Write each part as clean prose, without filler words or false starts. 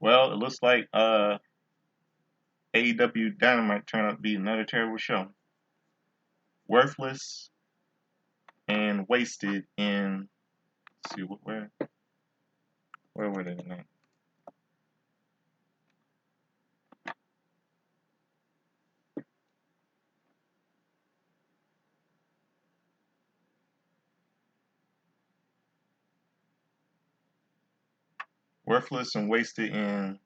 Well, it looks like AEW Dynamite turned out to be another terrible show. Worthless and wasted in. Let's see where were they tonight? Worthless and wasted in.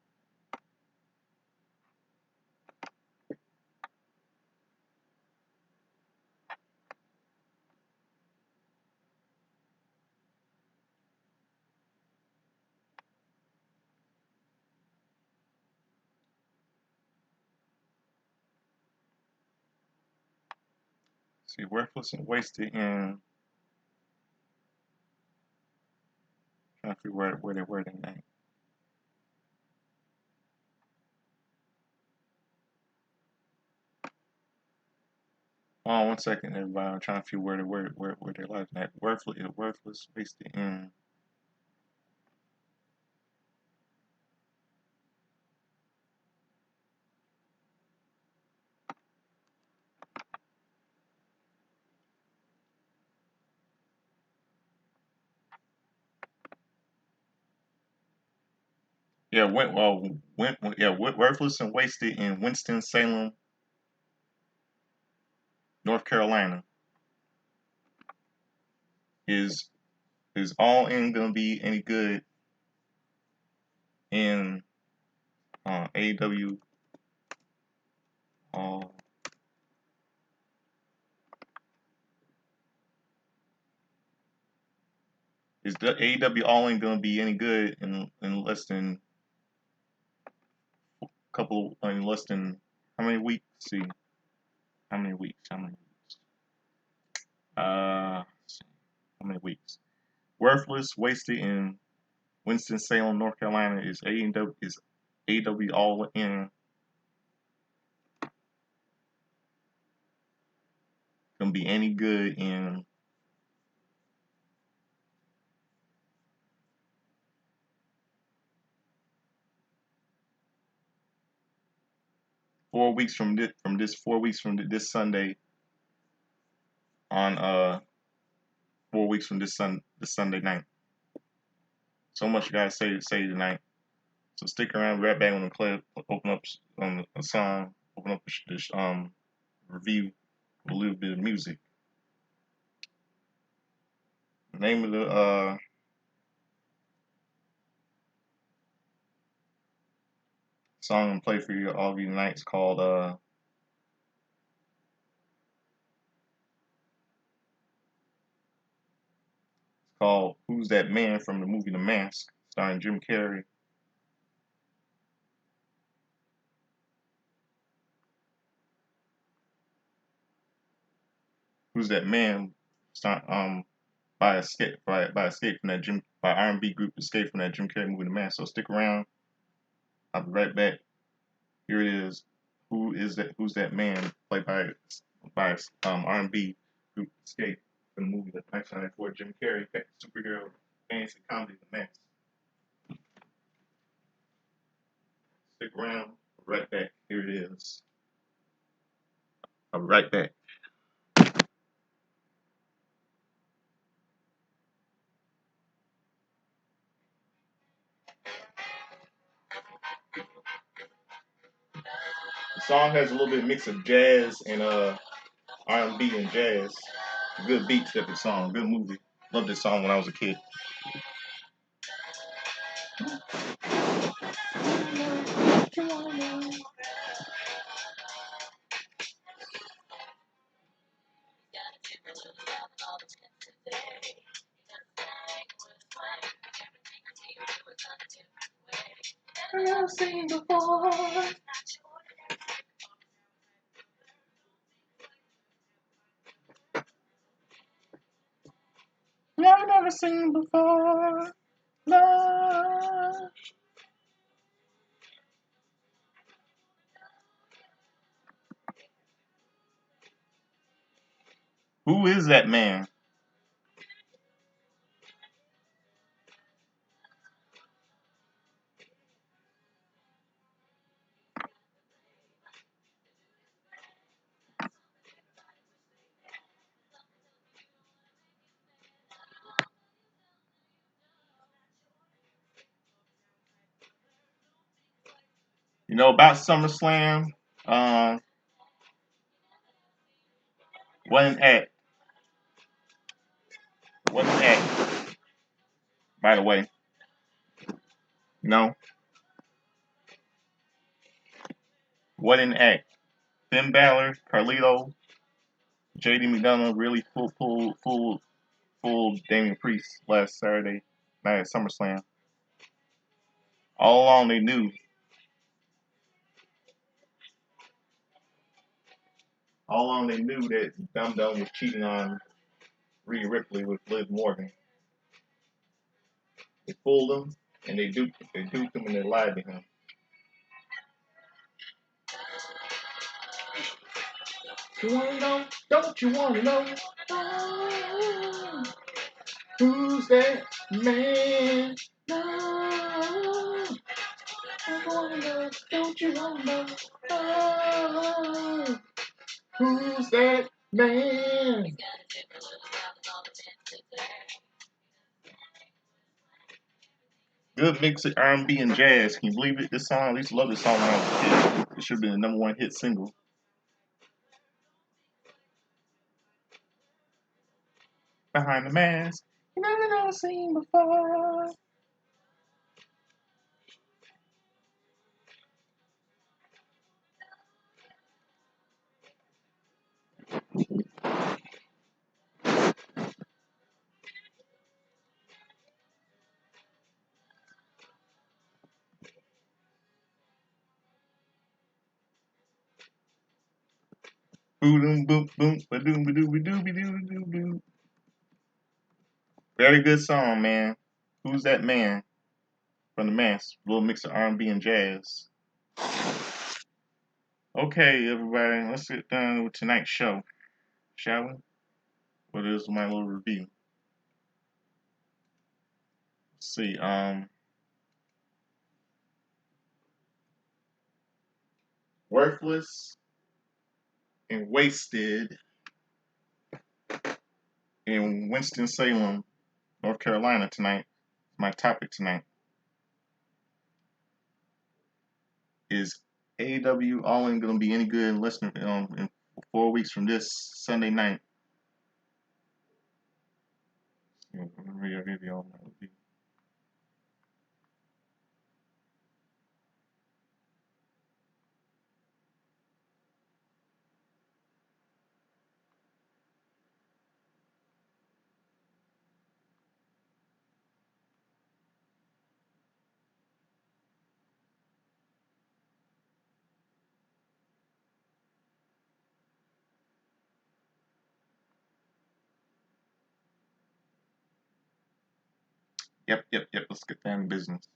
See, worthless and wasted in. Trying to figure where they were tonight. Hold on 1 second, everybody. I'm trying to figure where they're live tonight. Worthless, wasted in. Yeah, worthless and wasted in Winston-Salem, North Carolina. Is all in gonna be any good in AEW? Uh, is the AEW all in gonna be any good in less than in less than how many weeks? Let's see, how many weeks? How many weeks? Worthless, wasted in Winston-Salem, North Carolina. Is AEW all in gonna be any good in 4 weeks from this Sunday on 4 weeks from this Sunday night? So much you gotta say tonight. So stick around, right back on the clip, open up a song, open up this review with a little bit of music. The name of the song I'm play for you all of you tonight is called "Who's That Man" from the movie The Mask, starring Jim Carrey. Who's That Man? By Escape from that R&B group Escape from that Jim Carrey movie The Mask. So stick around. I'll be right back. Here it is. Who's that man? Played by R&B group Escape from the movie the 1994 Jim Carrey superhero fantasy comedy The Mask. Stick around. I'll be right back. Here it is. I'll be right back. The song has a little bit of mix of jazz and R&B and jazz. Good beat to the song. Good movie. Loved this song when I was a kid. I've never seen before. I've never seen before. Love. Who is that man? You know about SummerSlam? Uh, what an act! What an act! By the way, no, what an act! Finn Balor, Carlito, JD McDonough really fooled Damian Priest last Saturday night at SummerSlam. All along they knew. All along they knew that Dum Dum was cheating on Rhea Ripley with Liv Morgan. They fooled him and they duped him and they lied to him. You wanna know? Don't you wanna know? Oh, who's that man? No, I wanna know. Don't you wanna know? Oh, who's that man? Good mix of R&B and jazz. Can you believe it? This song, I used to love this song when I was a kid. It should have been the #1 hit single. Behind the mask, you never seen before. Boom boom boom ba doom ba doo ba doo ba doo doo doo. Very good song, man. Who's that man? From the mask. A little mix of R&B and jazz. Okay, everybody, let's get done with tonight's show, shall we? What is my little review? Let's see. Worthless and wasted in Winston-Salem, North Carolina tonight. My topic tonight is AEW all in going to be any good in less than in 4 weeks from this Sunday night. Yep. Let's get down to business.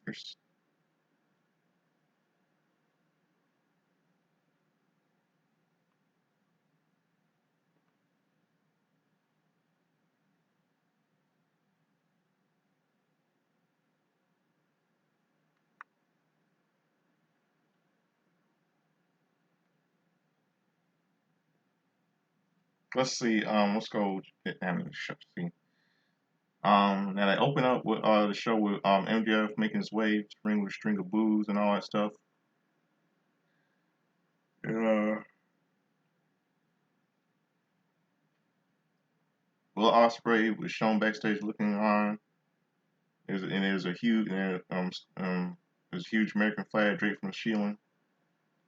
First. Let's see. Let's go down to the show. See. And I open up with the show with MJF making his way to ring with a string of boos and all that stuff. And, Will Ospreay was shown backstage looking on. There's a huge American flag draped from the ceiling.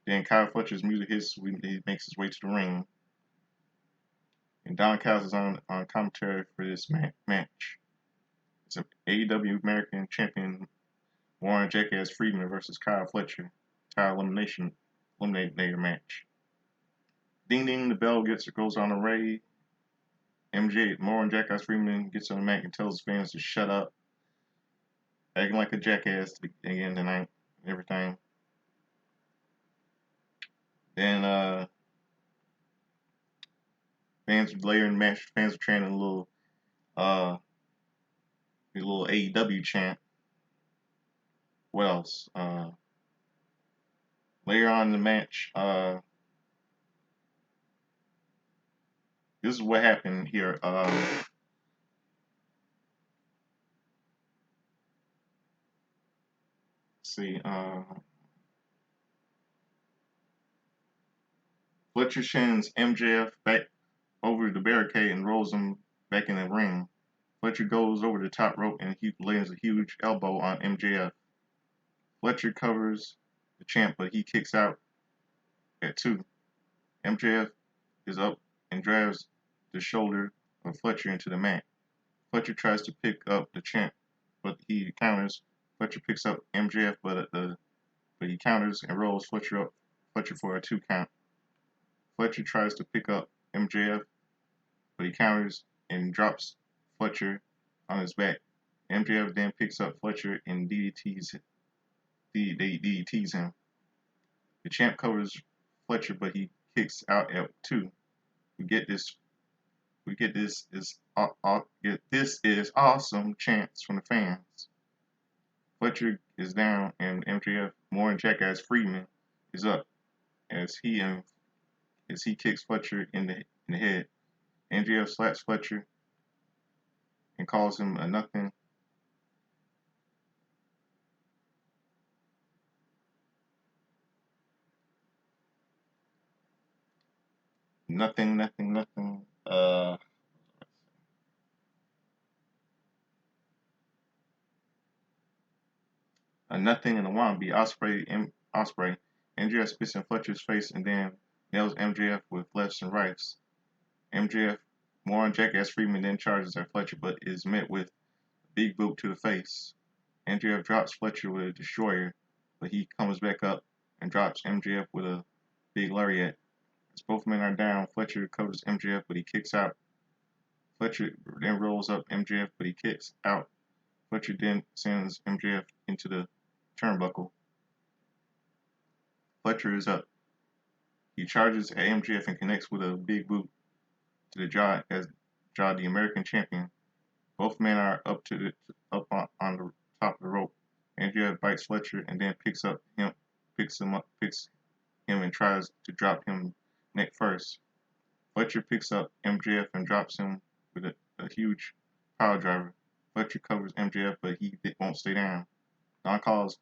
Then Kyle Fletcher's music hits. He makes his way to the ring, and Don Callis is on commentary for this match. It's an AEW American Champion Warren Jackass Friedman versus Kyle Fletcher, title eliminator match. Ding ding, the bell goes on a ray. Warren Jackass Friedman gets on the mat and tells his fans to shut up, acting like a jackass again tonight and everything. Then fans later in the match, fans are chanting a little AEW chant. What else? Later on in the match, this is what happened here. see. Fletcher shins MJF back over the barricade and rolls him back in the ring. Fletcher goes over the top rope and he lands a huge elbow on MJF. Fletcher covers the champ, but he kicks out at 2. MJF is up and drives the shoulder of Fletcher into the mat. Fletcher tries to pick up the champ, but he counters. Fletcher picks up MJF, but he counters and rolls Fletcher for a 2 count. Fletcher tries to pick up MJF, but he counters and drops Fletcher on his back. MJF then picks up Fletcher and DDTs him. The champ covers Fletcher, but he kicks out at 2. We get this is awesome chants from the fans. Fletcher is down and MJF, more and Jackass Friedman is up as he kicks Fletcher in the head. MJF slaps Fletcher and calls him a nothing. Nothing. A nothing and a wannabe. Osprey. MJF spits in Fletcher's face and then nails MJF with lefts and rights. MJF, more on Jackass Friedman, then charges at Fletcher, but is met with a big boot to the face. MJF drops Fletcher with a destroyer, but he comes back up and drops MJF with a big lariat. As both men are down, Fletcher covers MJF, but he kicks out. Fletcher then rolls up MJF, but he kicks out. Fletcher then sends MJF into the turnbuckle. Fletcher is up. He charges at MJF and connects with a big boot to the jaw the American champion. Both men are up on the top of the rope. MJF bites Fletcher and then picks him and tries to drop him neck first. Fletcher picks up MJF and drops him with a huge power driver. Fletcher covers MJF, but he won't stay down. Don Callis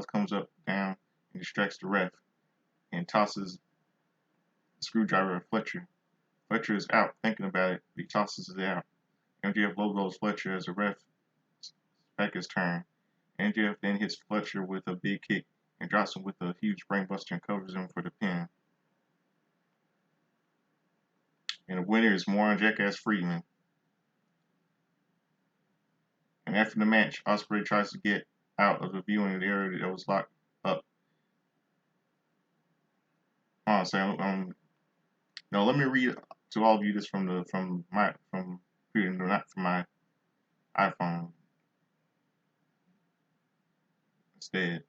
comes up down and distracts the ref and tosses the screwdriver at Fletcher. Fletcher is out thinking about it, but he tosses it out. MJF logos Fletcher as the ref back his turn. MJF then hits Fletcher with a big kick and drops him with a huge brainbuster and covers him for the pin. And the winner is Moron Jackass Friedman. And after the match, Osprey tries to get out of the viewing area that was locked up. No, let me read to all of you this from my computer, not from my iPhone. Instead,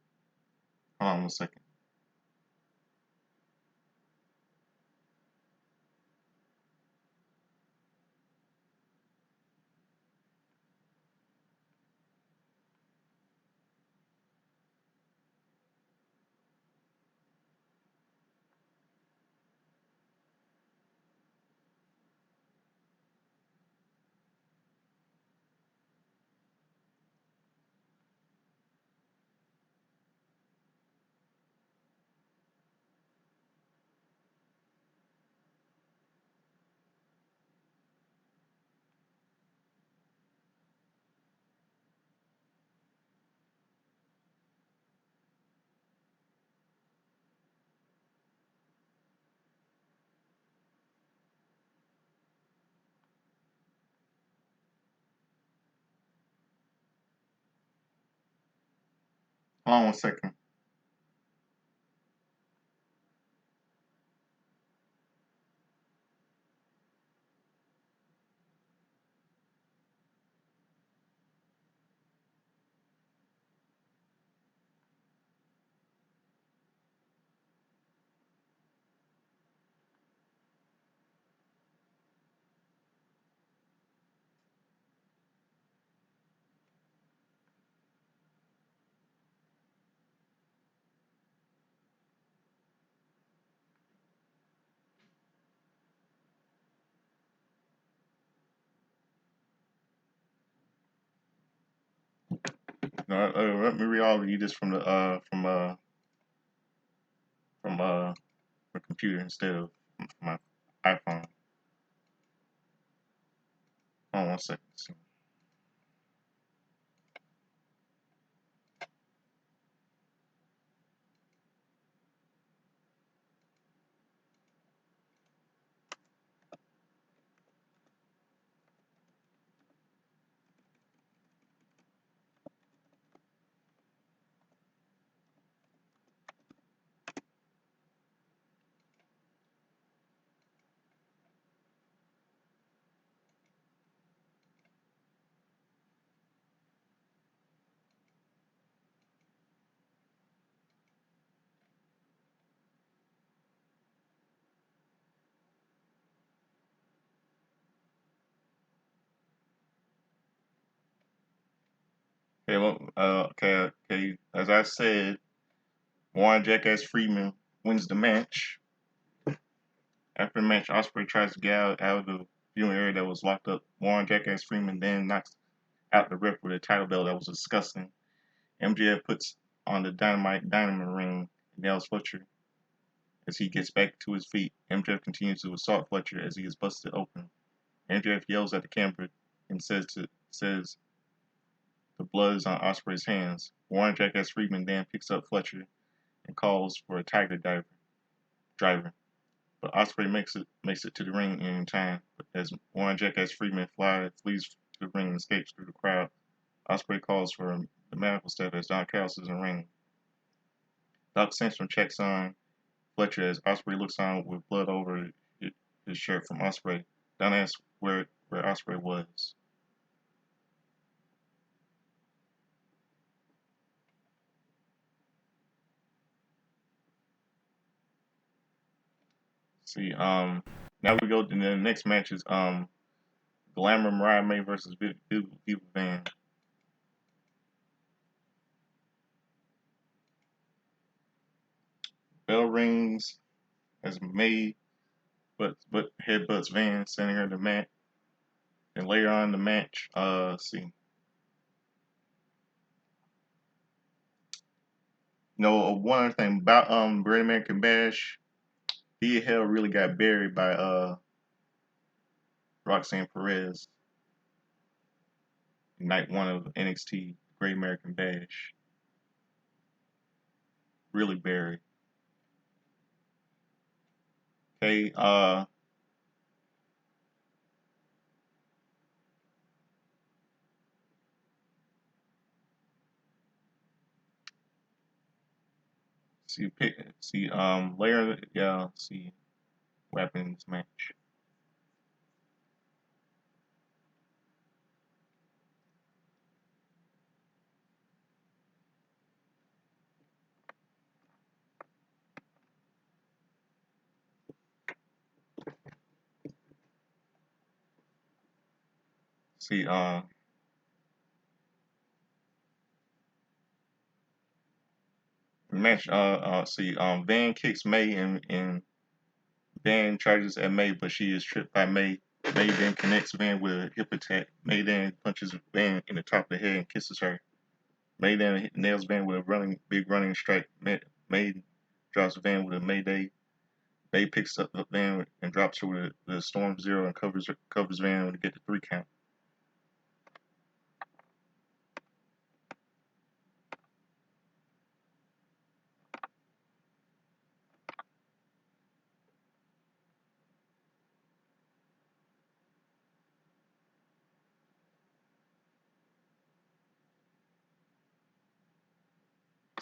hold on 1 second. Hold on 1 second. No, let me read all of you this from my computer instead of my iPhone. Hold on 1 second. Okay, well, okay. As I said, Warren Jackass Freeman wins the match. After the match, Ospreay tries to get out of the viewing area that was locked up. Warren Jackass Freeman then knocks out the ref with a title belt that was disgusting. MJF puts on the Dynamite ring and nails Fletcher as he gets back to his feet. MJF continues to assault Fletcher as he is busted open. MJF yells at the camera and says the blood is on Ospreay's hands. Warren Jackass Freeman then picks up Fletcher and calls for a Tiger driver. But Ospreay makes it to the ring in time. As Warren Jackass Freeman flees to the ring and escapes through the crowd, Ospreay calls for the medical staff as Don Callis is in the ring. Doc Simpson checks on Fletcher as Ospreay looks on with blood over his shirt from Ospreay. Don asks where Ospreay was. See, now we go to the next match is Glamour Mariah May versus Viva Van. Bell rings as May but headbutts Van, sending her to the mat. And later on in the match, see, one other thing about Great American Bash, Thea Hell really got buried by Roxanne Perez in night one of NXT Great American Bash. Really buried. Okay, later, yeah, see what happened in this match. See, match, Van kicks May and Van charges at May, but she is tripped by May. May then connects Van with a hip attack. May then punches Van in the top of the head and kisses her. May then nails Van with a big running strike. May drops Van with a Mayday. May picks up Van and drops her with the Storm Zero and covers Van to get the 3 count.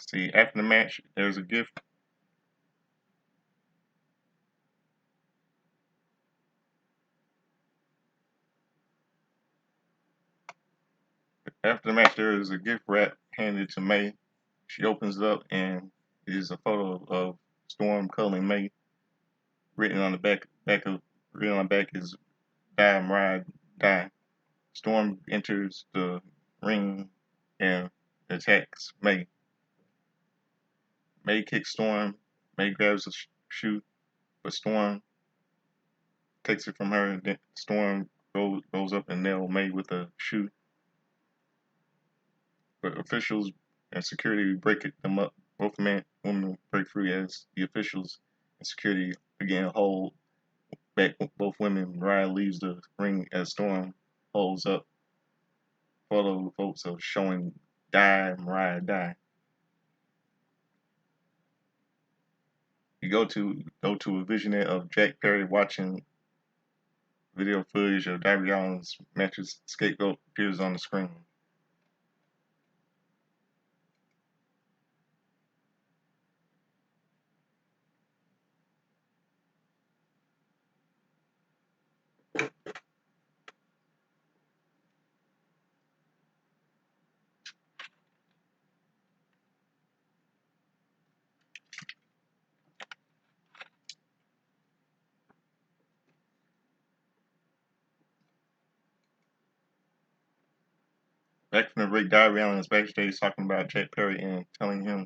See, after the match, there's a gift. After the match, there is a gift wrap handed to May. She opens it up and it is a photo of Storm culling May. Written on the back is Die Mariah Die. Storm enters the ring and attacks May. May kicks Storm. May grabs the shoe, but Storm takes it from her. And then Storm goes up and nails May with a shoe. but officials and security break them up. Both women break free as the officials and security again hold back both women. Mariah leaves the ring as Storm holds up photo photos of showing die, Mariah die. You go to a visionette of Jack Perry watching video footage of Darby Allin's matches. Scapegoat appears on the screen. Back from the break, Darby Allin is backstage talking about Jack Perry and telling him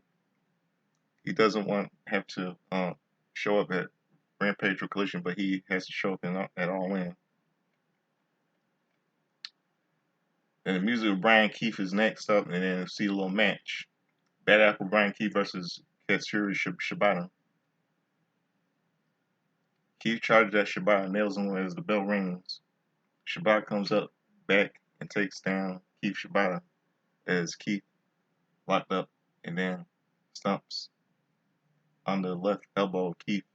he doesn't want to have to show up at Rampage or Collision, but he has to show up at All In. And the music of Brian Keith is next up, and then we see a little match. Bad Apple Brian Keith versus Katsuri Shibata. Keith charges at Shibata, nails him as the bell rings. Shibata comes up back and takes down Keith Shibata as Keith locked up and then stumps on the left elbow of Keith.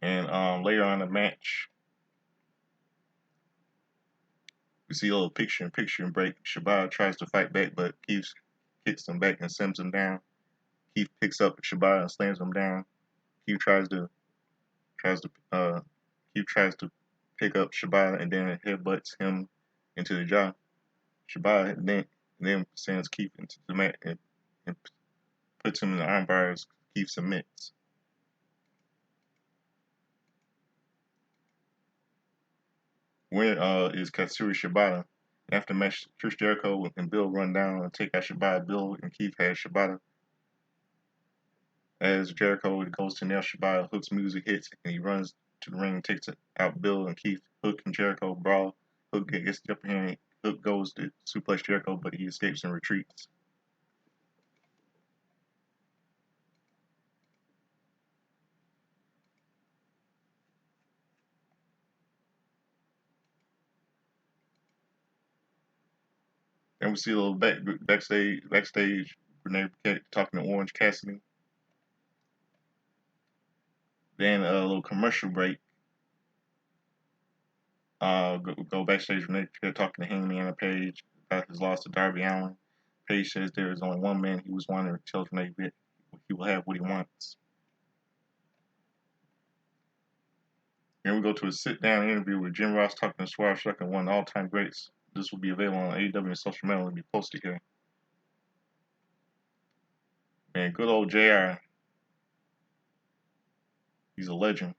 And later on in the match, we see a little picture-in-picture break. Shibata tries to fight back, but Keith kicks him back and slams him down. Keith picks up Shibata and slams him down. Keith tries to pick up Shibata and then headbutts him into the jaw. Shibata then sends Keith into the mat and puts him in the arm bars. Keith submits. Winner is Katsuri Shibata. After the match, Chris Jericho and Bill run down and take out Shibata. Bill and Keith has Shibata. As Jericho goes to nail Shibata, Hook's music hits and he runs to the ring and takes out Bill and Keith. Hook and Jericho brawl. Hook gets the upper hand. Hook goes to suplex Jericho, but he escapes and retreats. Then we see a little backstage Renee talking to Orange Cassidy. Then a little commercial break. Go backstage Renee talking to Hangman and Page about his loss to Darby Allin. Page says there is only one man he was wanting to tell Renee that he will have what he wants. Then we go to a sit-down interview with Jim Ross talking to Suave Shuck and one of the all-time greats. This will be available on AEW and social media and be posted here. Man, good old JR. He's a legend.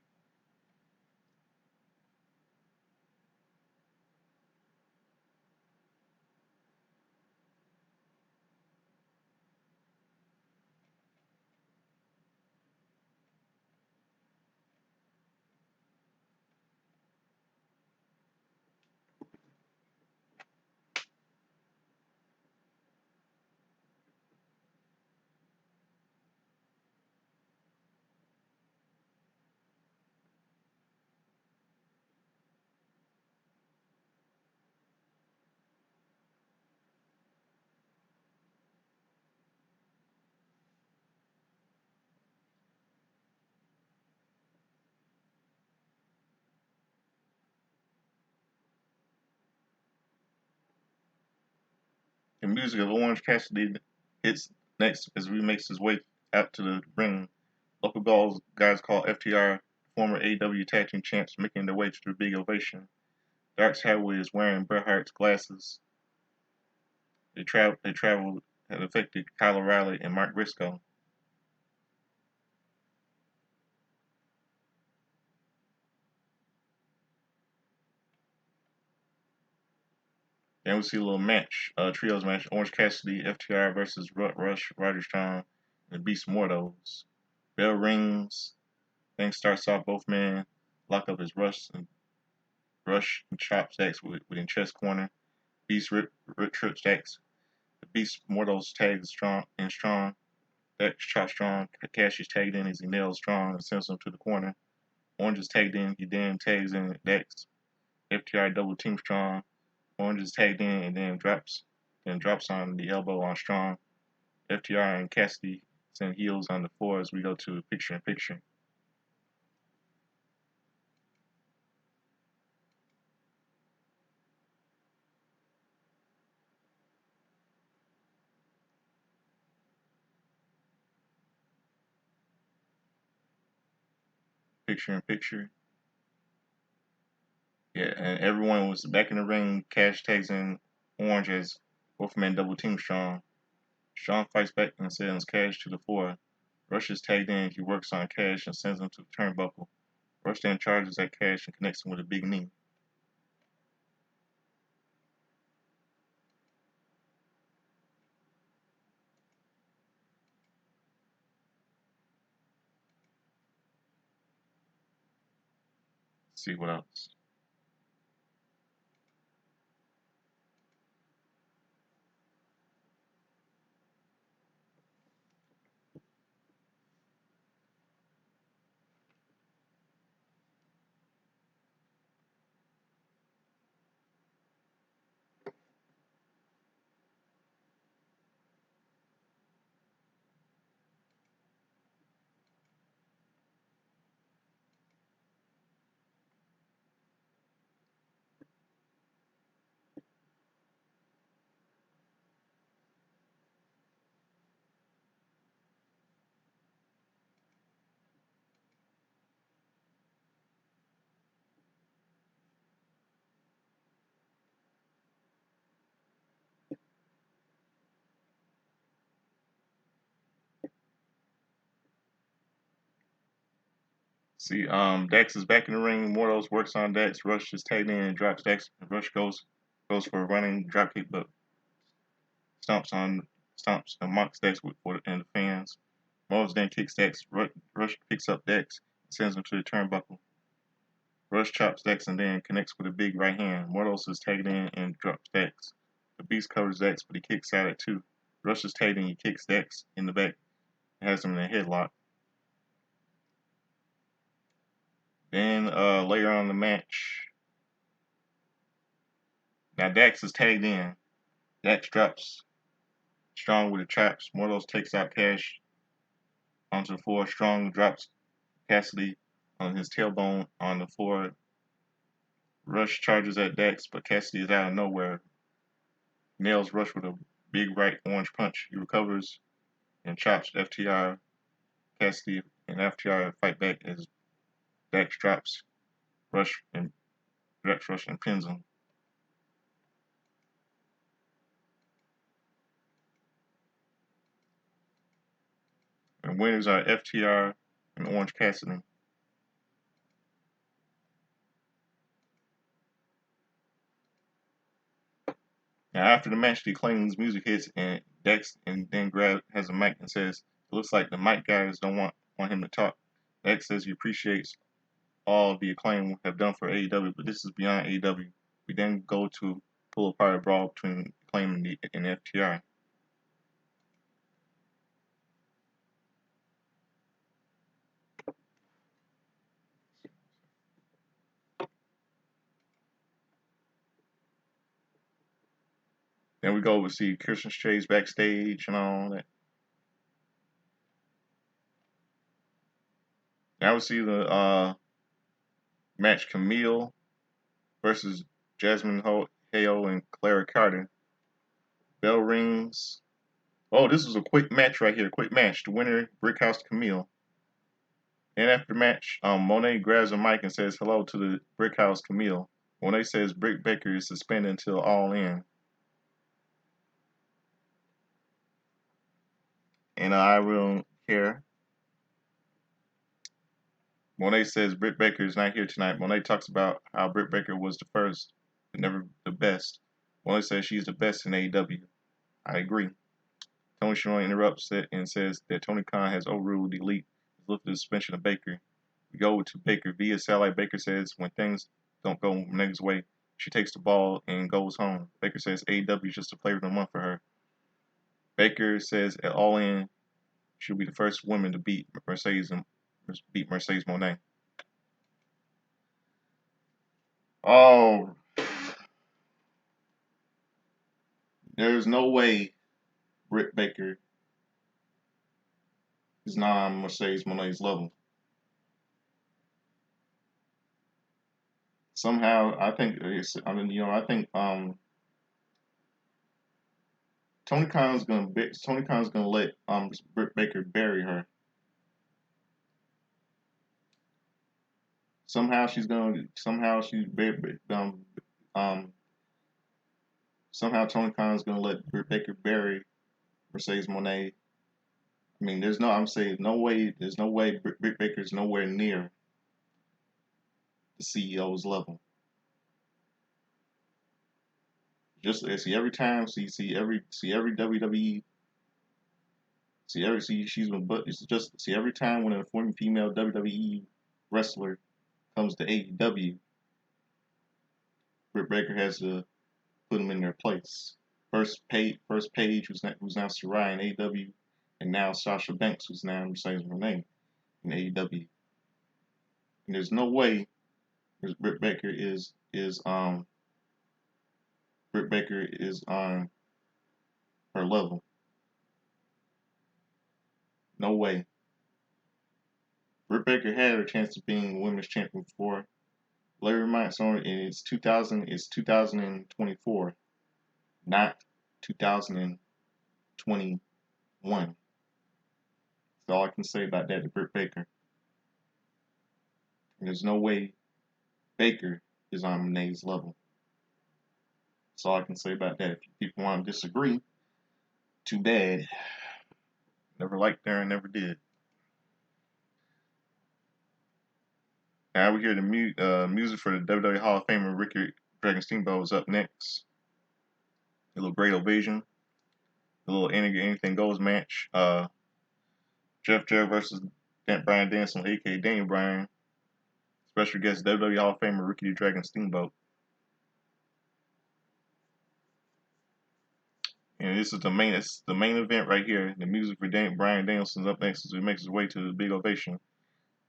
The music of Orange Cassidy hits next as he makes his way out to the ring. Local guys call FTR, former AEW tag team champs, making their way to the big ovation. Darks Hathaway is wearing Bret Hart's glasses. They traveled had affected Kyle O'Reilly and Mark Briscoe. Then we see a little match, trios match, Orange Cassidy, FTR versus Rush, Roderick Strong, and Beast Mordos. Bell rings. Thing starts off, both men lock up his Rush and chop stacks within chest corner. Beast rip trip stacks The Beast Mortal's tagged strong. Dex chops strong. Cash is tagged in as he nails strong and sends him to the corner. Orange is tagged in. He then tags in Dex. FTR double team strong. Orange is tagged in and then drops on the elbow on strong. FTR and Cassidy send heels on the floor as we go to picture in picture. Picture in picture. Yeah, and everyone was back in the ring. Cash tags in Orange as both men double team strong. Strong fights back and sends Cash to the floor. Rush is tagged in. He works on Cash and sends him to the turnbuckle. Rush then charges at Cash and connects him with a big knee. Let's see what else. See, Dex is back in the ring. Mortals works on Dex. Rush is tagged in and drops Dex. Rush goes for a running dropkick, but stomps and mocks Dex and the fans. Mortals then kicks Dex. Rush picks up Dex and sends him to the turnbuckle. Rush chops Dex and then connects with a big right hand. Mortals is tagged in and drops Dex. The Beast covers Dex, but he kicks out at two. Rush is tagged in, he kicks Dex in the back and has him in a headlock. Then later on in the match, now Dax is tagged in. Dax drops Strong with the traps. Mortals takes out Cash onto the floor. Strong drops Cassidy on his tailbone on the floor. Rush charges at Dax, but Cassidy is out of nowhere. Nails Rush with a big right orange punch. He recovers and chops FTR. Cassidy and FTR fight back as Dax drops Rush and pins him. And winners are FTR and Orange Cassidy. Now after the match, the Acclaim's music hits and Dex and then has a mic and says, "It looks like the mic guys don't want him to talk." Dex says he appreciates all the Acclaim have done for AEW, but this is beyond AEW. We then go to pull apart a brawl between Acclaim and FTR. Then we go over to see Christian Strays backstage and all that. Now we see the match Camille versus Jasmine Hayo and Clara Carter. Bell rings. Oh, this was a quick match right here. Quick match. The winner, Brickhouse Camille. Then after the match, Monet grabs a mic and says hello to the Brickhouse Camille. Monet says Britt Baker is suspended until All In. And I will care. Monet says Britt Baker is not here tonight. Monet talks about how Britt Baker was the first, but never the best. Monet says she's the best in AEW. I agree. Tony Schiavone interrupts it and says that Tony Khan has overruled the Elite, lifted the suspension of Baker. We go to Baker via satellite. Baker says when things don't go Monega's way, she takes the ball and goes home. Baker says AEW is just a flavor of the month for her. Baker says at All In she'll be the first woman to beat Mercedes Moné. Oh, there's no way Britt Baker is not on Mercedes Moné's level. Somehow, I think it's. I mean, I think Tony Khan's gonna let Britt Baker bury her. Somehow she's gonna. Um. Somehow Tony Khan's gonna let Britt Baker bury Mercedes Moné. I mean, there's no. I'm saying no way. There's no way Britt Baker's nowhere near the CEO's level. Just see every time, see every WWE, see she's been, but it's just see every time when a former female WWE wrestler comes to AEW, Britt Baker has to put them in their place. First Paige, who's now Sarai in AEW, and now Sasha Banks, who's now Mercedes Moné in AEW. And there's no way Britt Baker is on her level. No way. Britt Baker had her chance of being women's champion before. Larry reminds on it's 2024, not 2021. That's all I can say about that to Britt Baker. And there's no way Baker is on Moné's level. That's all I can say about that. If people want to disagree, too bad. Never liked her and never did. Now we hear the music for the WWE Hall of Famer Ricky Dragon Steamboat is up next. A little Great Ovation. A little anything goes match. Jeff Jarrett versus Brian Danielson, aka Daniel Bryan. Special guest WWE Hall of Famer Ricky Dragon Steamboat. And this is the main event right here. The music for Brian Danielson's up next as he makes his way to the big ovation.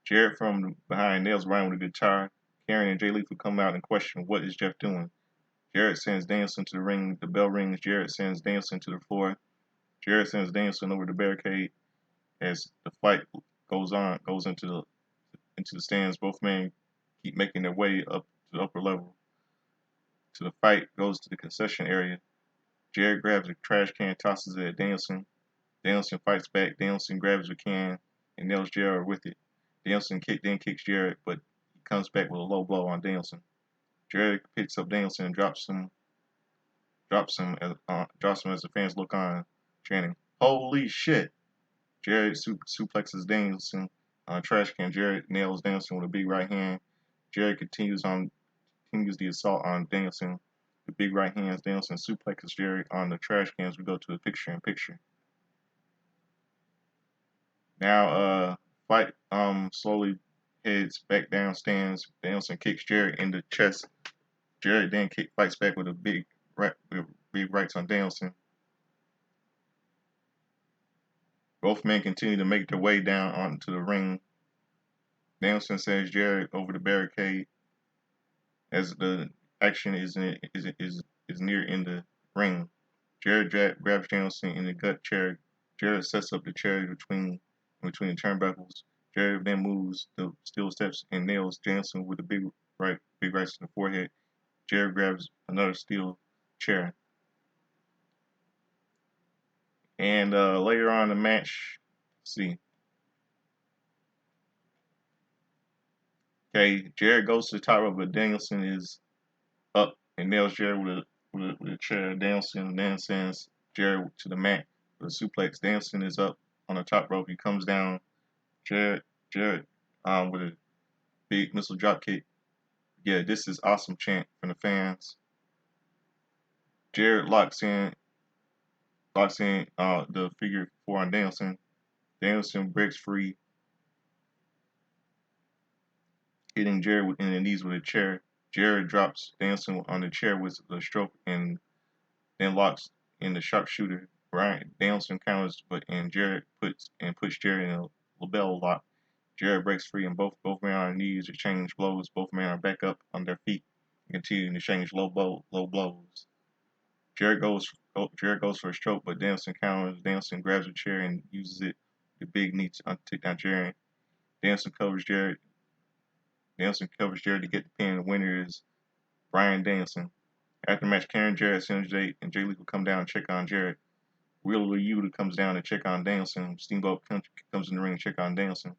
Jarrett from behind nails Bryan with a guitar. Karen and Jay Lethal come out and question what is Jeff doing. Jarrett sends Danielson to the ring. The bell rings. Jarrett sends Danielson to the floor. Jarrett sends Danielson over the barricade. As the fight goes into the stands, both men keep making their way up to the upper level. So the fight goes to the concession area. Jarrett grabs a trash can, tosses it at Danielson. Danielson fights back. Danielson grabs the can and nails Jarrett with it. Danielson then kicks Jarrett, but he comes back with a low blow on Danielson. Jarrett picks up Danielson and drops him as the fans look on, chanting, "Holy shit!" Jarrett suplexes Danielson on a trash can. Jarrett nails Danielson with a big right hand. Jarrett continues the assault on Danielson. The big right hands. Danielson suplexes Jarrett on the trash cans. We go to the picture-in-picture. Now, fight slowly heads back down stands. Danielson kicks Jarrett in the chest. Jarrett then fights back with a big rights on Danielson. Both men continue to make their way down onto the ring. Danielson sends Jarrett over the barricade as the action is near in the ring. Jarrett grabs Danielson in the gut chair. Jarrett sets up the chair between the turnbuckles. Jarrett then moves the steel steps and nails Danielson with a big rights to the forehead. Jarrett grabs another steel chair. And later on in the match, let's see. Okay, Jarrett goes to the top rope, but Danielson is up and nails Jarrett with a chair. Danielson then sends Jarrett to the mat with a suplex. Danielson is up on the top rope. He comes down. Jarrett with a big missile drop kick. Yeah, this is awesome chant from the fans. Jarrett locks in the figure 4 on Danielson. Danielson breaks free, hitting Jarrett in the knees with a chair. Jarrett drops Danielson on the chair with a stroke and then locks in the sharpshooter. Brian Danielson counters, but and Jarrett puts Jarrett in a label lock. Jarrett breaks free, and both men on their knees exchange blows. Both men are back up on their feet and continue to exchange low blows. Jarrett goes for a stroke, but Danielson counters. Danielson grabs a chair and uses it the big knee to take down Jarrett. Danielson covers Jarrett. Danielson covers Jarrett to get the pin. The winner is Brian Danielson. After the match, Karen Jarrett sends Jay, and Jay Lee will come down and check on Jarrett. Wheeler Yuta comes down to check on Danielson. Steamboat comes in the ring to check on Danielson.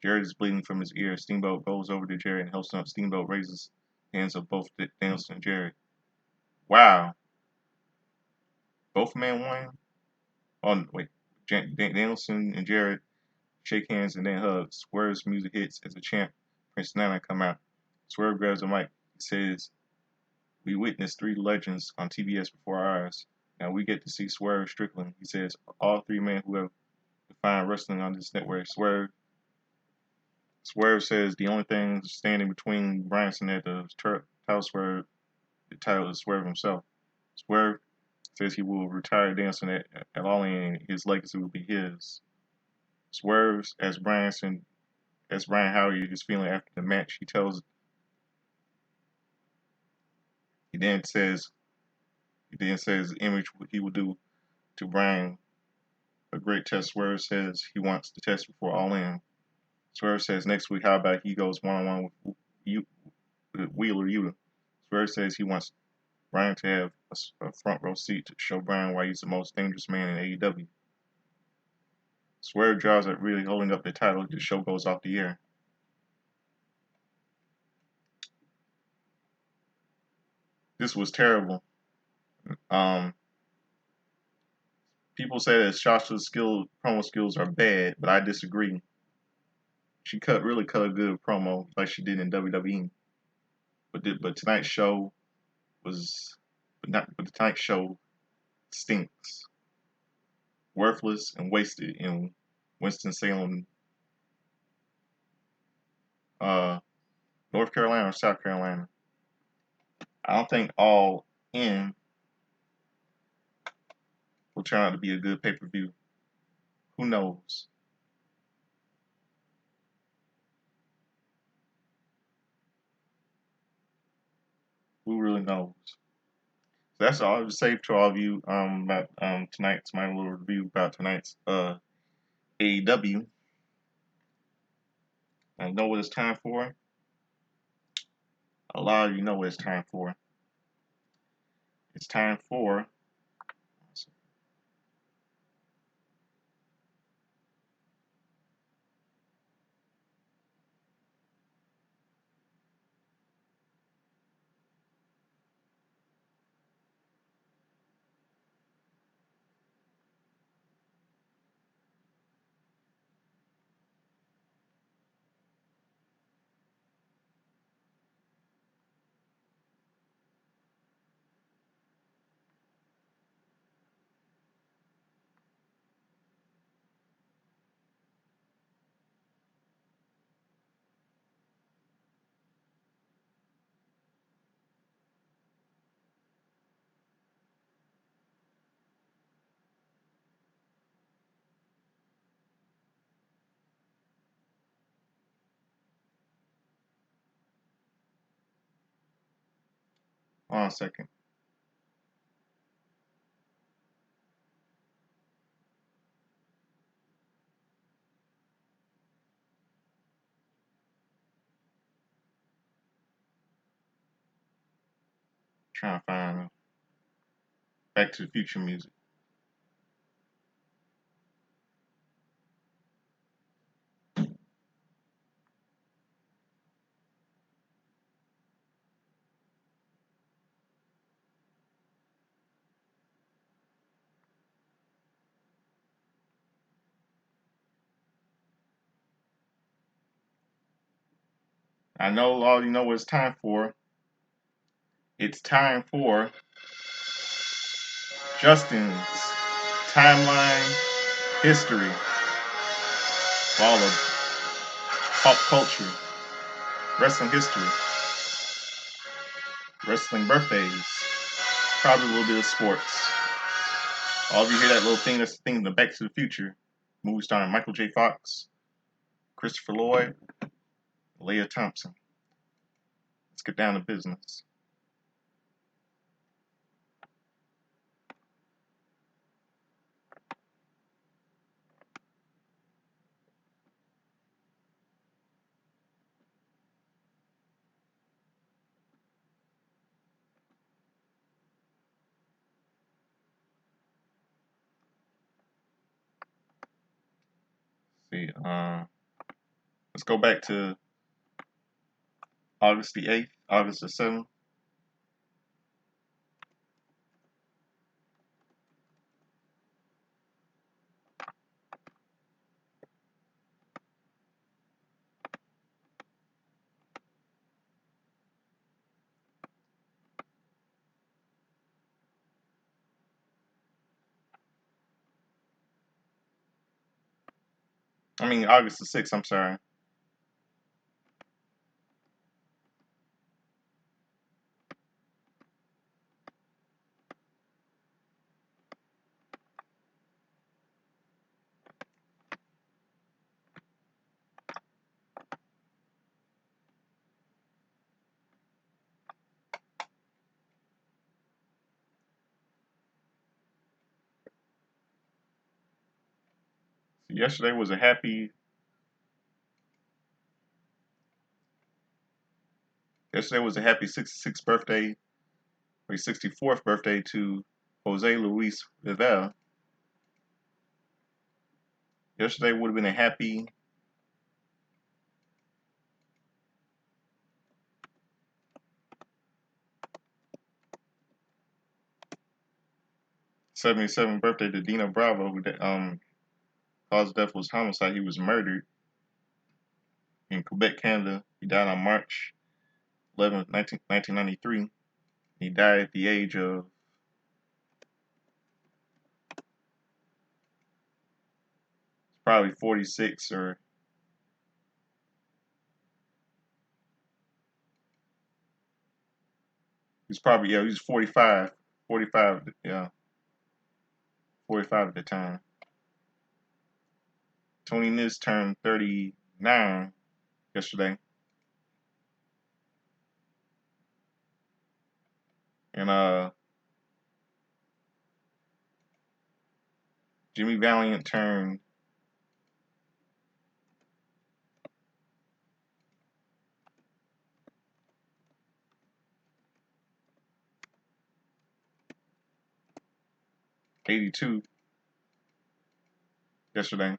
Jarrett is bleeding from his ear. Steamboat goes over to Jarrett and helps him up. Steamboat raises the hands of both Danielson and Jarrett. Wow. Both men won? Oh, wait. Danielson and Jarrett shake hands and then hug. Swerve's music hits as the champ, Prince Nana, come out. Swerve grabs the mic. He says, "We witnessed 3 legends on TBS before our eyes. Now we get to see Swerve Strickland." He says, "All 3 men who have defined wrestling on this network." Swerve says the only thing standing between Bryanson and the title is Swerve himself. Swerve says he will retire dancing at All In, and his legacy will be his. Swerve, as Brian Howie is feeling after the match, he then says the image he will do to Brian a great test. Swerve says he wants the test before All In. Swerve says next week, how about he goes one-on-one with Wheeler Yuta. Swerve says he wants Brian to have a front row seat to show Brian why he's the most dangerous man in AEW. Swerve draws at really holding up the title. The show goes off the air. This was terrible. People say that Shasha's promo skills are bad, but I disagree. She really cut a good promo like she did in WWE. But tonight's show but tonight's show stinks. Worthless and wasted in Winston-Salem, North Carolina or South Carolina. I don't think All In will turn out to be a good pay-per-view. Who knows? Who really knows? So that's all I would say to all of you about tonight's my little review about tonight's AEW. I know what it's time for. A lot of you know what it's time for. It's time for hold on a second. Trying to find Back to the Future music. I know all you know what it's time for. It's time for Justin's timeline history of all of pop culture, wrestling history, wrestling birthdays, probably a little bit of sports. All of you hear that little thing, that's the thing in the Back to the Future movie starring Michael J. Fox, Christopher Lloyd, Leah Thompson. Let's get down to business. See, let's go back to August the 8th, August the 7th. I mean, August the 6th, I'm sorry. So yesterday was a happy Yesterday was a happy 66th birthday, or 64th birthday to Jose Luis Rivera. Yesterday would have been a happy 77th birthday to Dino Bravo, who cause of death was homicide. He was murdered in Quebec, Canada. He died on March 11th, 1993. He died at the age of probably 46, or he's probably, yeah, he was 45. 45, yeah, 45 at the time. Tony Nis turned 39 yesterday. And Jimmy Valiant turned 82 yesterday.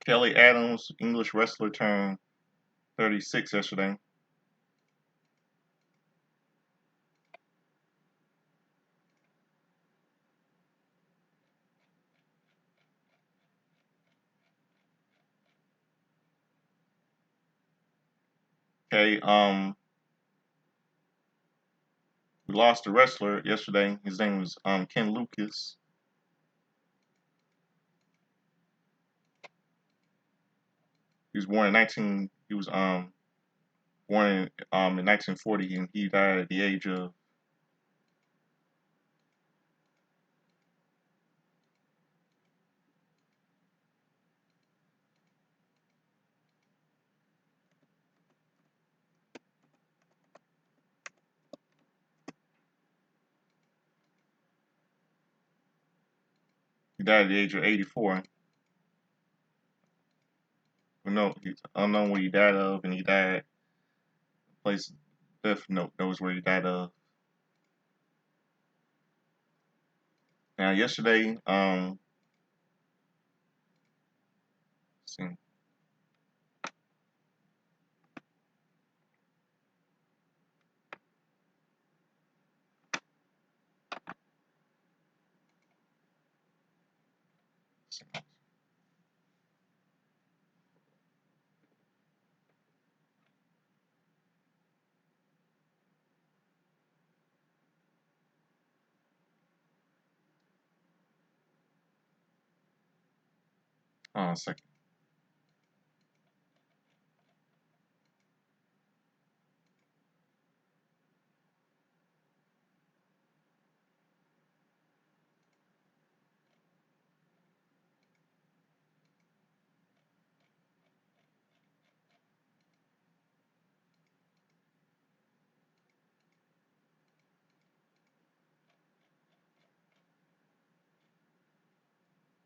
Kelly Adams, English wrestler, turned 36 yesterday. Okay, we lost a wrestler yesterday. His name was Ken Lucas. He was born in 19. He was born in 1940, and he died at the age of he died at the age of 84. We know he's unknown what he died of, and he died place death note knows where he died of. Now yesterday, see, Second.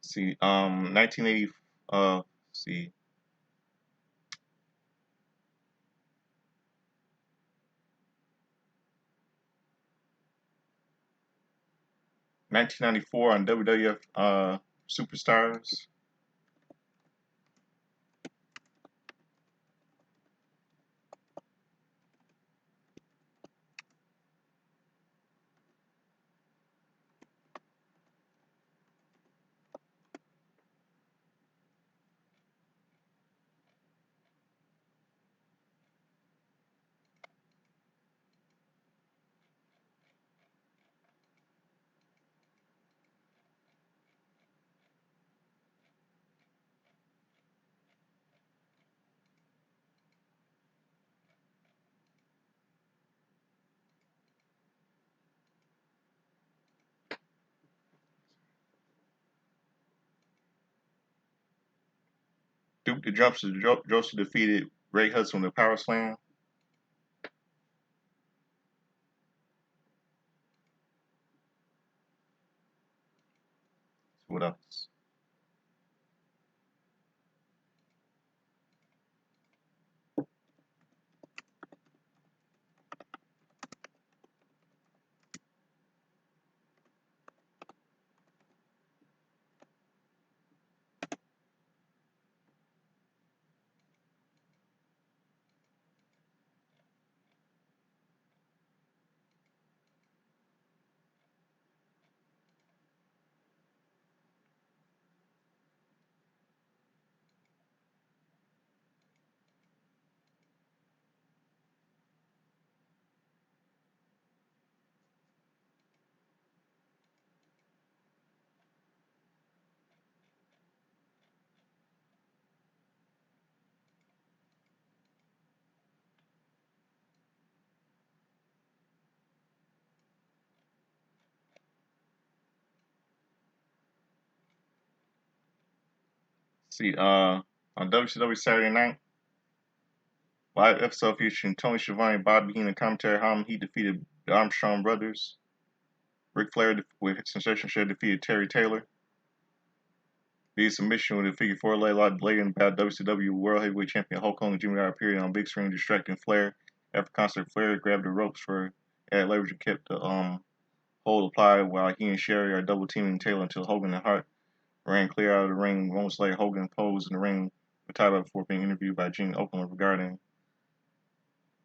See, 1980. See, 1994 on WWF Superstars. Duke the Joseph defeated Ray Hudson with a power slam. What else? See, on WCW Saturday Night, live episode featuring Tony Schiavone, Bobby Heenan, commentary how he defeated the Armstrong brothers. Ric Flair with Sensation Shed defeated Terry Taylor. The submission with a figure four leg lock blatant about WCW World Heavyweight Champion Hulk Hogan Jr. appeared on big screen distracting Flair. After concert, Flair grabbed the ropes for added leverage and kept the hold applied while he and Sherry are double teaming Taylor until Hogan and Hart ran clear out of the ring. Moments later, Hogan posed in the ring with title before being interviewed by Gene Okerlund regarding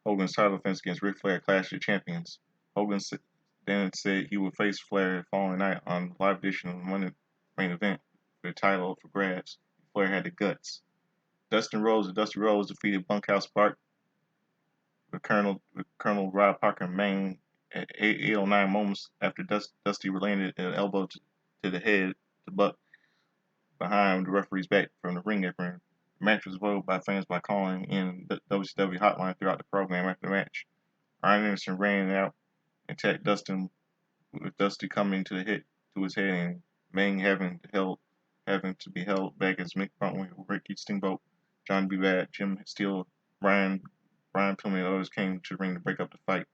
Hogan's title defense against Ric Flair at Clash of Champions. Hogan then said he would face Flair the following night on the live edition of the Monday main event for the title up for grabs. Flair had the guts. Dustin Rhodes and Dusty Rhodes defeated Bunkhouse Bart with Colonel Rob Parker in Maine at 8:09 moments after Dusty landed an elbow to the head to Buck behind the referee's back from the ring apron. The match was voted by fans by calling in the WCW hotline throughout the program after the match. Arn Anderson ran out and attacked Dustin with Dusty coming to his head and Maine having to be held back as Mick Bluntly, Ricky Steamboat, John B. Bad, Jim Steele, Brian Pillman, and others came to the ring to break up the fight.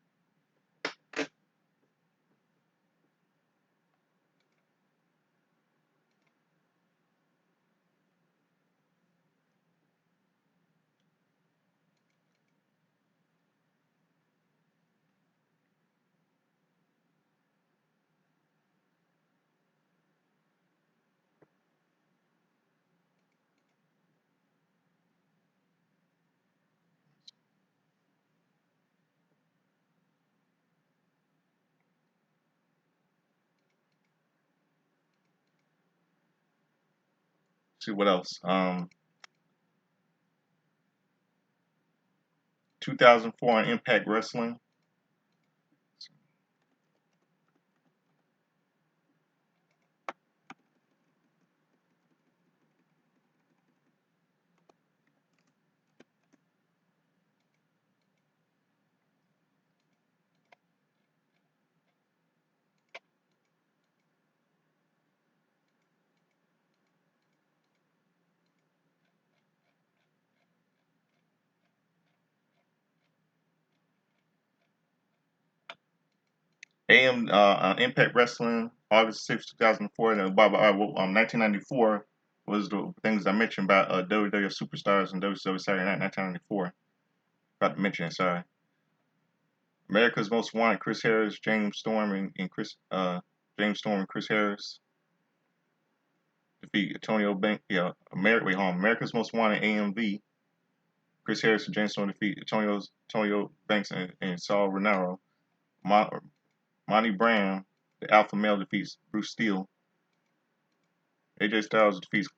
see what else. 2004 on Impact Wrestling. Impact Wrestling, August 6th, 2004. And 1994 was the things I mentioned about WWF Superstars and WCW Saturday Night 1994. About to mention it, sorry. America's Most Wanted, Chris Harris, James Storm, and Chris Harris defeat Antonio Banks. Yeah, America's Most Wanted AMV. Chris Harris and James Storm defeat Antonio Banks and Saul Renaro. Monty Brown, the Alpha Male, defeats Bruce Steele. AJ Styles defeats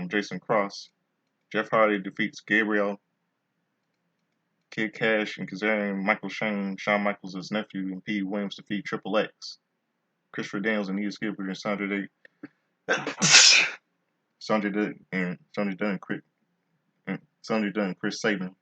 Jason Cross. Jeff Hardy defeats Gabriel, Kid Cash, and Kazarian Michael Shane, Shawn Michaels' nephew, and Pete Williams defeat Triple X. Christopher Daniels and Nia Skipper and Sanjay Dunn and Chris Sabin.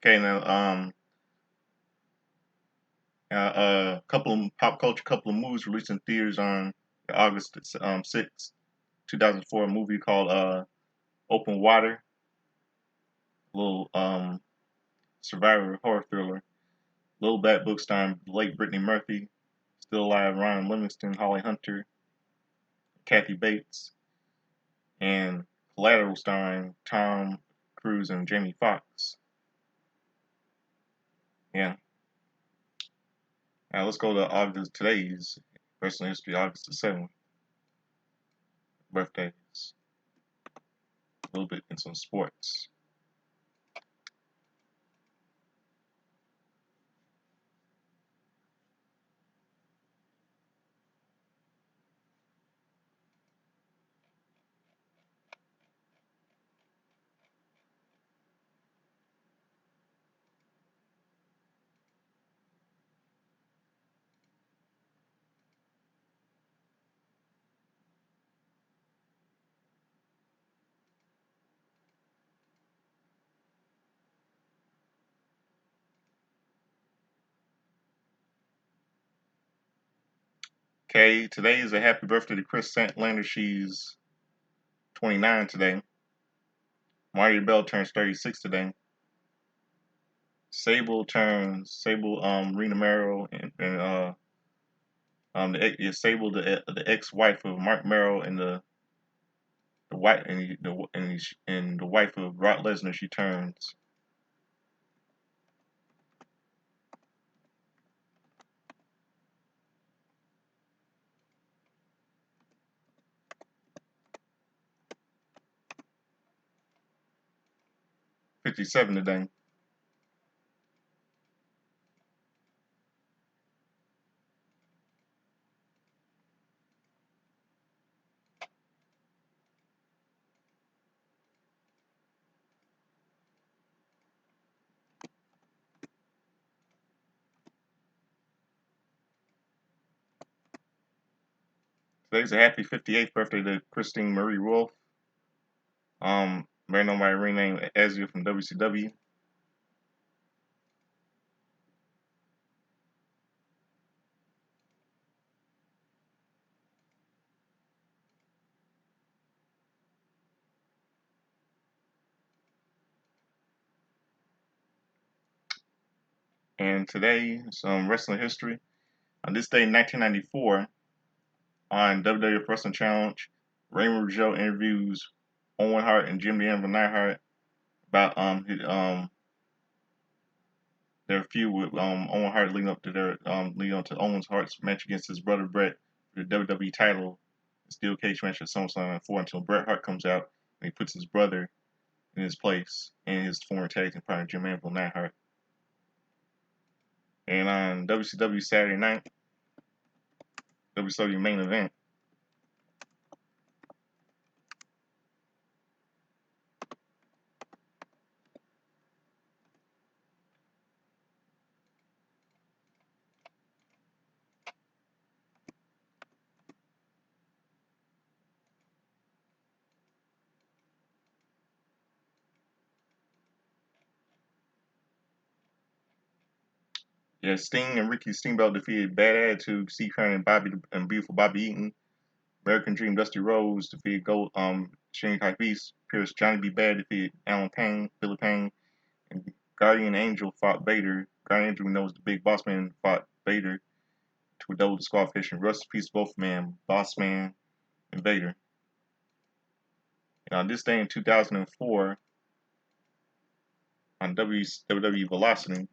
Okay, now couple of pop culture, couple of movies released in theaters on August 6th, 2004. A movie called Open Water, a little survivor horror thriller. Little Bad Book starring late Brittany Murphy, still alive Ryan Livingston, Holly Hunter, Kathy Bates, and Collateral starring Tom Cruise and Jamie Foxx. Yeah. Now let's go to today's personal history, August the 7th. Birthdays. A little bit in some sports. Okay, today is a happy birthday to Chris Santlander. She's 29 today. Marty Bell turns 36 today. Sable Rena Merrill Sable the ex-wife of Mark Merrill and the wife and the wife of Brock Lesnar. She turns 57 today. Today's a happy 58th birthday to Christine Marie Wolfe. Better known by her ring name Azia from WCW. And today, some wrestling history. On this day, 1994, on WWF Wrestling Challenge, Raymond Rougeau interviews Owen Hart and Jim the Anvil Neidhart about their feud with Owen Hart leading up to Owen Hart's match against his brother Bret for the WWE title, the steel cage match at SummerSlam 4 until Bret Hart comes out and he puts his brother in his place and his former tag team partner Jim Anvil Neidhart. And on WCW Saturday night, WCW main event. Yeah, Sting and Ricky Steamboat defeated Bad Attitude, Steve Keirn and Beautiful Bobby Eaton. American Dream Dusty Rhodes defeated Shane Beast. Pierce Johnny B. Bad defeated Alan Payne, Billy Payne, and Guardian Angel fought Vader. Guardian Angel, we know, was the big boss man, fought Vader to a double disqualification. Rest in peace, both men, Boss Man and Vader. And on this day in 2004, on WWE Velocity,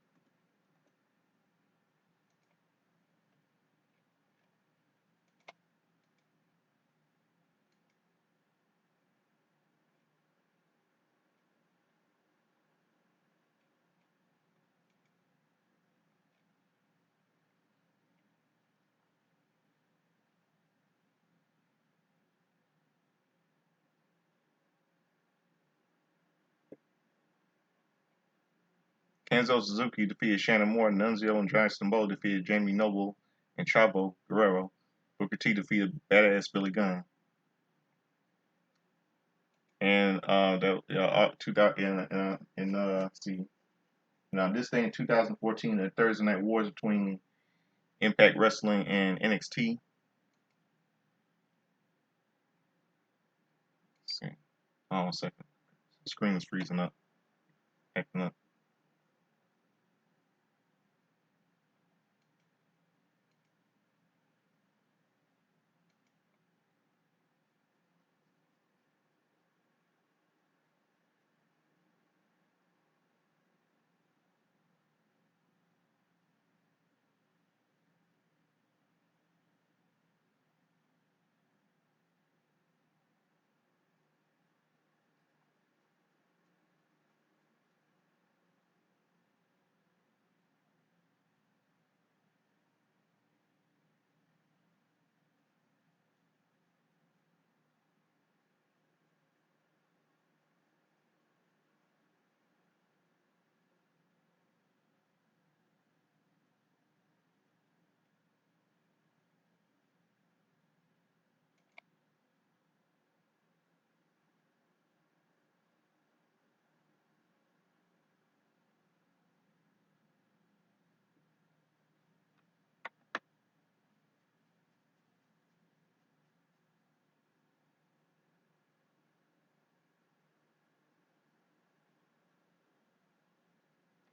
Kenzo Suzuki defeated Shannon Moore. Nunzio and Giant Steamboat defeated Jamie Noble and Chavo Guerrero. Booker T defeated Badass Billy Gunn. And that 2000 see. Now this day in 2014, the Thursday Night Wars between Impact Wrestling and NXT. Let's see. Hold on a second. The screen is freezing up, acting up.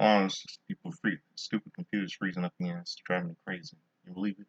On people free, stupid computers freezing up again. It's driving me crazy. You believe it?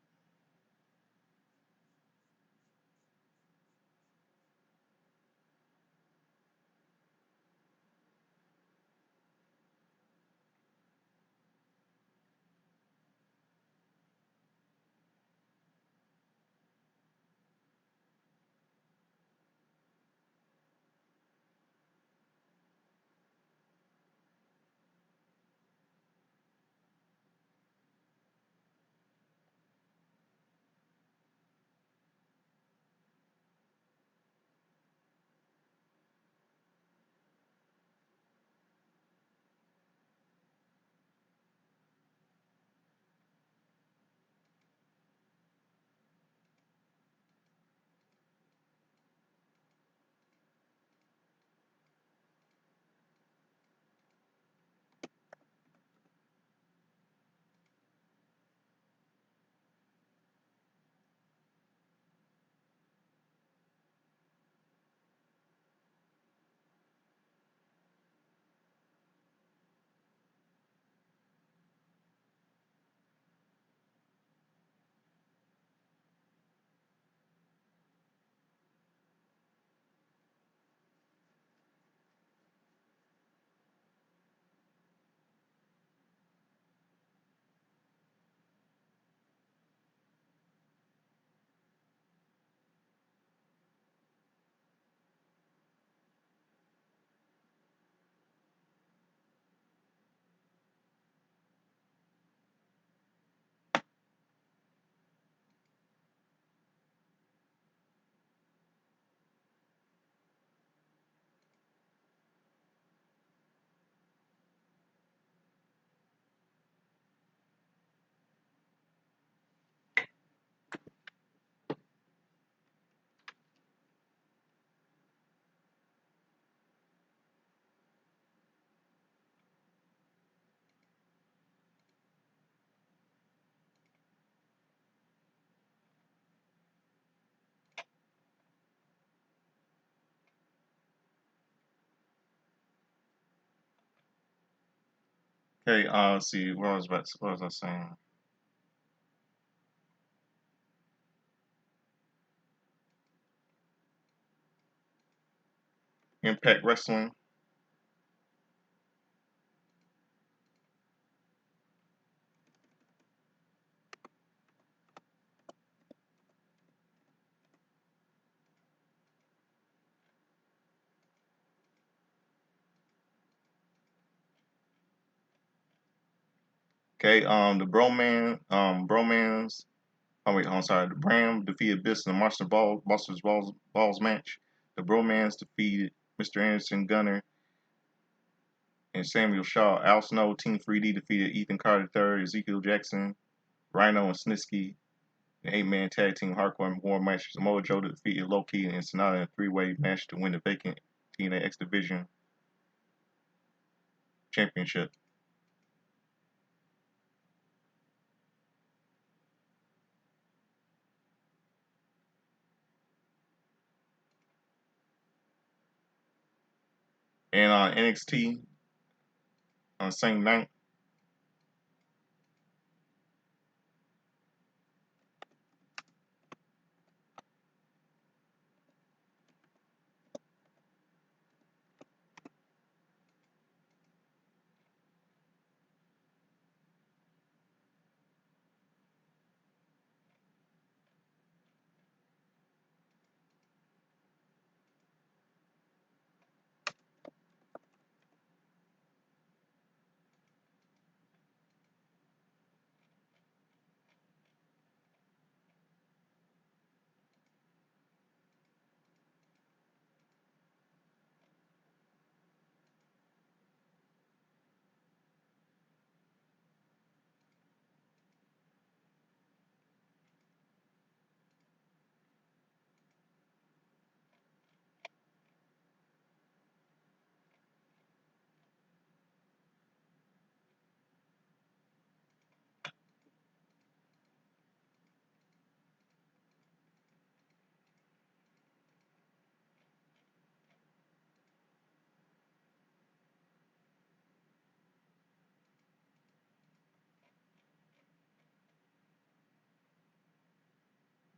Okay, let's see, what was I saying? Impact Wrestling. Okay, the Bromans. Oh wait, I'm sorry. The Bram defeated Biss in the Monsters Balls match. The Bromans defeated Mr. Anderson, Gunner, and Samuel Shaw. Al Snow, Team 3D defeated Ethan Carter III, Ezekiel Jackson, Rhino, and Snitsky. The 8-man tag team hardcore and war match. Samoa Joe defeated Loki and Sonata in a 3-way match to win the vacant TNA X Division Championship. And on NXT on the same night,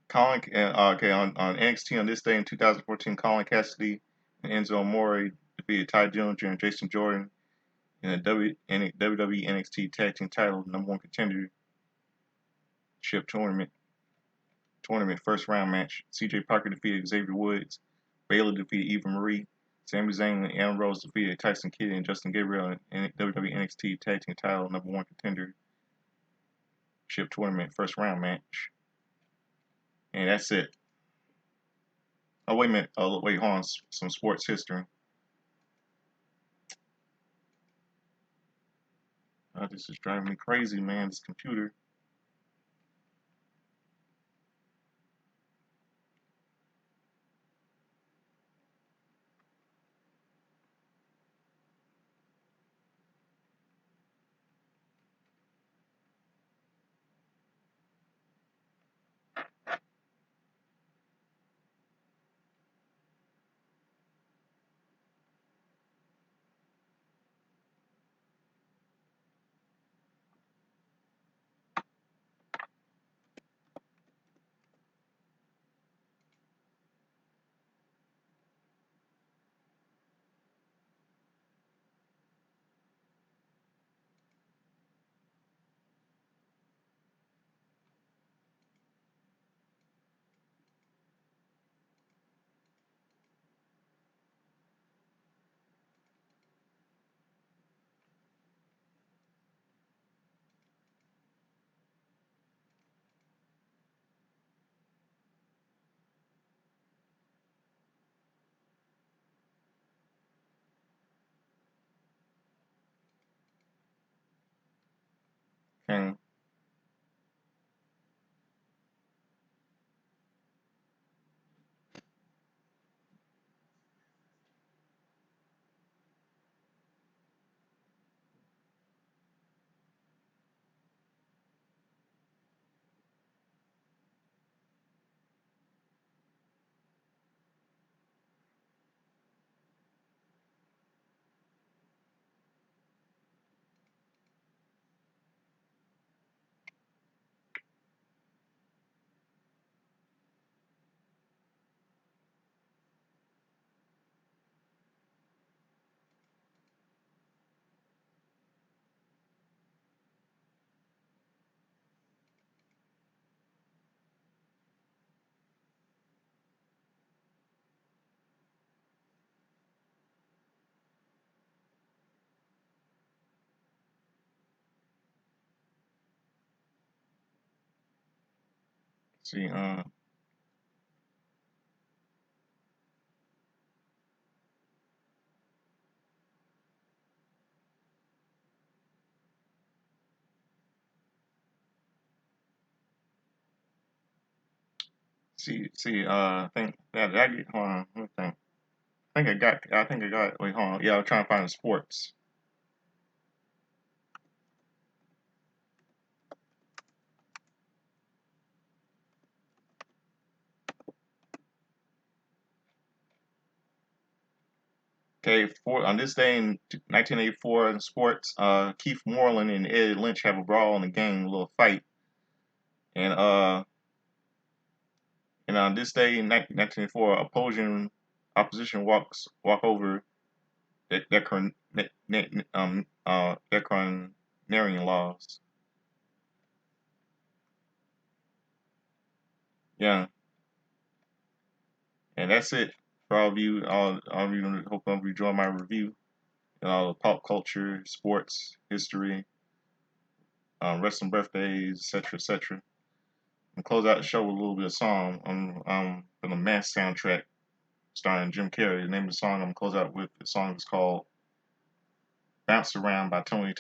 Colin, okay, on NXT on this day in 2014, Colin Cassidy and Enzo Amore defeated Ty Dillinger and Jason Jordan in a WWE NXT Tag Team Title #1 Contendership tournament first round match. C.J. Parker defeated Xavier Woods. Baylor defeated Eva Marie. Sami Zayn and Aaron Rose defeated Tyson Kidd and Justin Gabriel in WWE NXT Tag Team Title #1 Contendership tournament first round match. And that's it. Oh wait a minute. Oh wait, hold on. Some sports history. This is driving me crazy, man. This computer. Okay. See, I think that I get. Hold on, let me think. I think I got. Wait, hold on. Yeah, I'm trying to find the sports. Okay, on this day in 1984 in sports, Keith Moreland and Eddie Lynch have a brawl in the game, a little fight, and on this day in 1984, opposition walk over Decronarian laws. Yeah, and that's it for all of you. All of you, hope you enjoy my review and all the pop culture, sports, history, wrestling birthdays, etc., etc. And close out the show with a little bit of song from the Mask soundtrack starring Jim Carrey. The name of the song I'm gonna close out with, the song is called "Bounce Around" by Tony.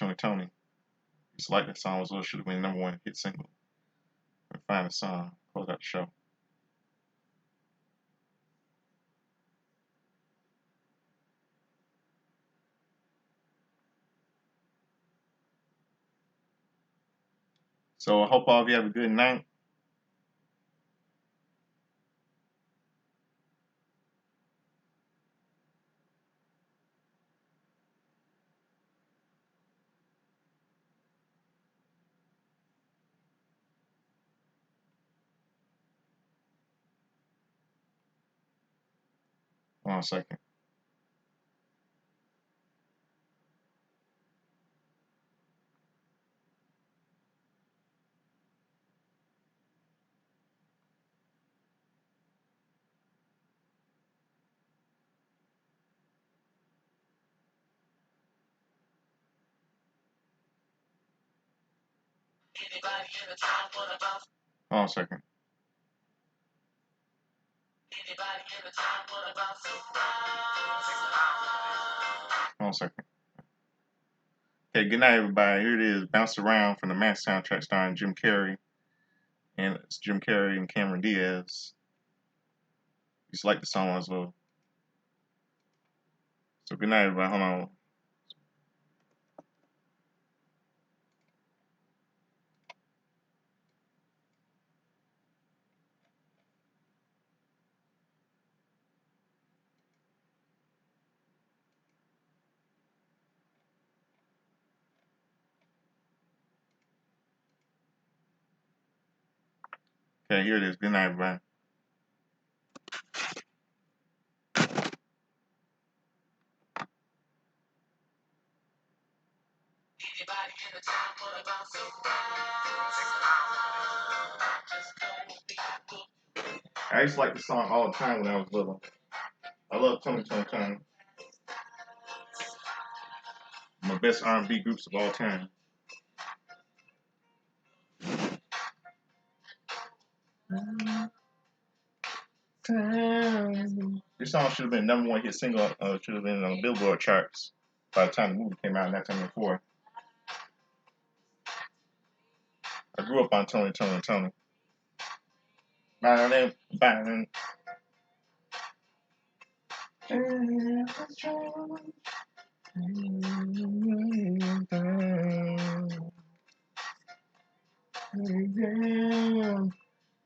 Just like that song as well, should have been #1 hit single. And find the song, close out the show. So I hope all of you have a good night. Hold on a second. Hold on a second. Hold on a second. Okay, good night, everybody. Here it is, "Bounce Around" from the Mask soundtrack starring Jim Carrey. And it's Jim Carrey and Cameron Diaz. Just like the song as well. So good night, everybody. Hold on. Okay, here it is. Good night, everybody. I used to like the song all the time when I was little. I love Tony. My best R&B groups of all time. This song should have been #1 hit single. Should have been on the Billboard charts by the time the movie came out in 1994. I grew up on Tony. Bang.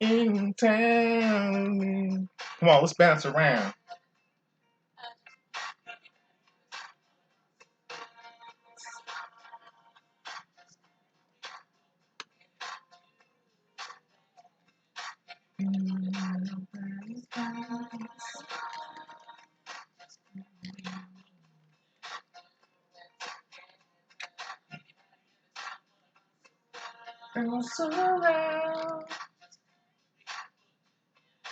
In town. Come on, let's bounce around. Bounce around.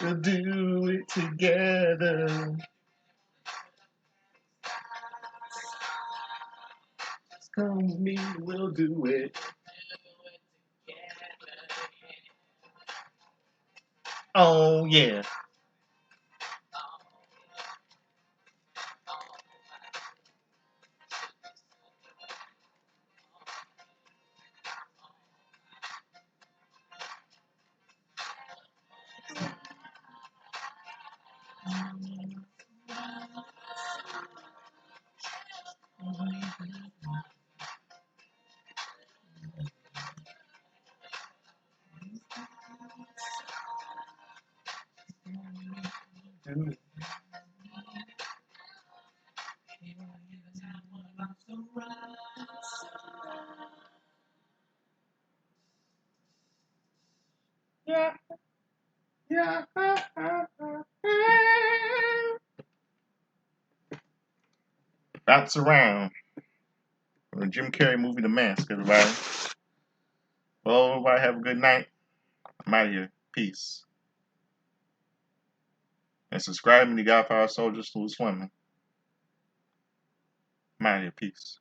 We'll do it together. Come with me, we'll do it. Oh yeah. Yeah, yeah. Bounce around. The Jim Carrey movie, The Mask, everybody. Well, everybody have a good night. I'm out of here. Peace. And subscribe to Godfather Soldiers Who's Swimming. I'm out of here. Peace.